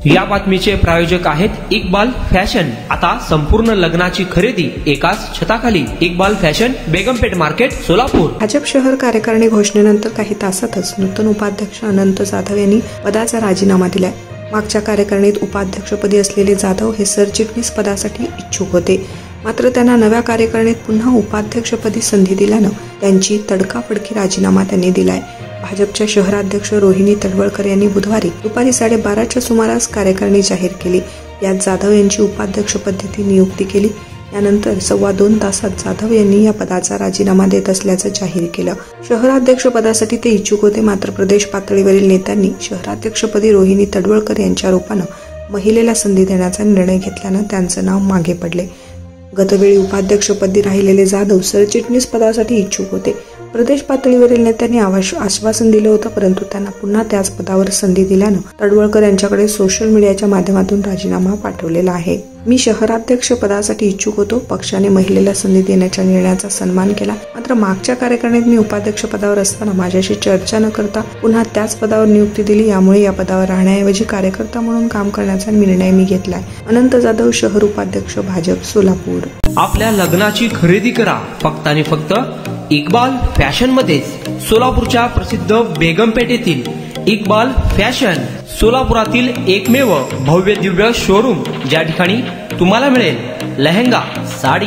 या बातमीचे प्रायोजक आहेत इक्बाल फॅशन। आता संपूर्ण लग्नाची खरेदी एकाच छताखाली। Iqbal fashion, Begampeth market, Solapur. भाजप शहर कार्यकारिणी घोषणेनंतर काही तासातच नूतन उपाध्यक्ष अनंत जाधव यांनी पदाचा राजीनामा दिलाय। मागच्या कार्यकारिणीत उपाध्यक्षपदी असलेले जाधव हे सरचिटणीस पदासाठी इच्छुक होते, मात्र त्यांना नव्या कार्यकारिणीत पुन्हा उपाध्यक्षपदी संधी दिल्यानं त्यांची तडकाफडकी राजीनामा त्यांनी दिलाय। भाजपच्या शहराध्यक्ष रोहिणी तडवळकर यांनी बुधवारी दुपारी 12:30च्या सुमारास कार्यकारिणी जाहीर केली। यात जाधव यांची उपाध्यक्षपदी नियुक्ती केली। यानंतर 2.25 तासात जाधव यांनी या पदाचा राजीनामा देत असल्याचं जाहीर केलं। शहराध्यक्ष पदासाठी ते इच्छुक होते, मात्र प्रदेश पातळीवरील नेत्यांनी शहराध्यक्षपदी रोहिणी तडवळकर यांच्या रूपानं महिलेला संधी देण्याचा निर्णय घेतल्यानं त्यांचं नाव मागे पडले। गतवेळी उपाध्यक्षपदी राहिलेले जाधव सरचिटणीस पदासाठी इच्छुक होते। प्रदेश पातळीवरील नेत्यांनी आश्वासन दिलं होतं, परंतु त्यांना पुन्हा त्याच पदावर संधी दिल्यानं तडवळकर यांच्याकडे सोशल मीडियाच्या माध्यमातून राजीनामा पाठवलेला आहे। मी शहराध्यक्ष पदासाठी इच्छुक होतो। पक्षाने महिलेला संधी देण्याच्या निर्णयाचा सन्मान केला, मात्र मागच्या कार्यकारिणीत मी उपाध्यक्ष पदावर असताना माझ्याशी चर्चा न करता पुन्हा त्याच पदावर नियुक्ती दिली। यामुळे या पदावर राहण्याऐवजी कार्यकर्ता म्हणून काम करण्याचा निर्णय मी घेतलाय। अनंत जाधव, शहर उपाध्यक्ष, भाजप, सोलापूर। आपल्या लग्नाची खरेदी करा फक्त आणि फक्त इक्बाल फॅशन मध्येच। सोलापूरच्या प्रसिद्ध बेगमपेठ येथील इक्बाल फॅशन सोलापुरातील एकमेव भव्य दिव्य शोरूम, ज्या ठिकाणी तुम्हाला मिळेल lehenga, sari,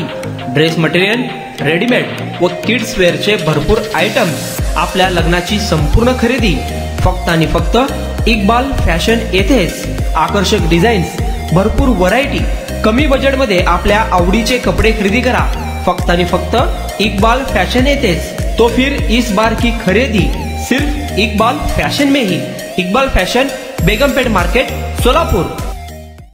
dress material, readymade व किड्स वेअरचे भरपूर आयटम्स। आपल्या लग्नाची संपूर्ण खरेदी फक्त आणि फक्त इक्बाल फॅशन येथेच। आकर्षक डिझाईन्स, भरपूर व्हरायटी, कमी बजेटमध्ये आपल्या आवडीचे कपडे खरेदी करा फक्त आणि फक्त इक्बाल फैशन येतेच। तो फिर इस बार की खरीदी सिर्फ इक्बाल फैशन में ही। Iqbal fashion, Begampeth market, Solapur.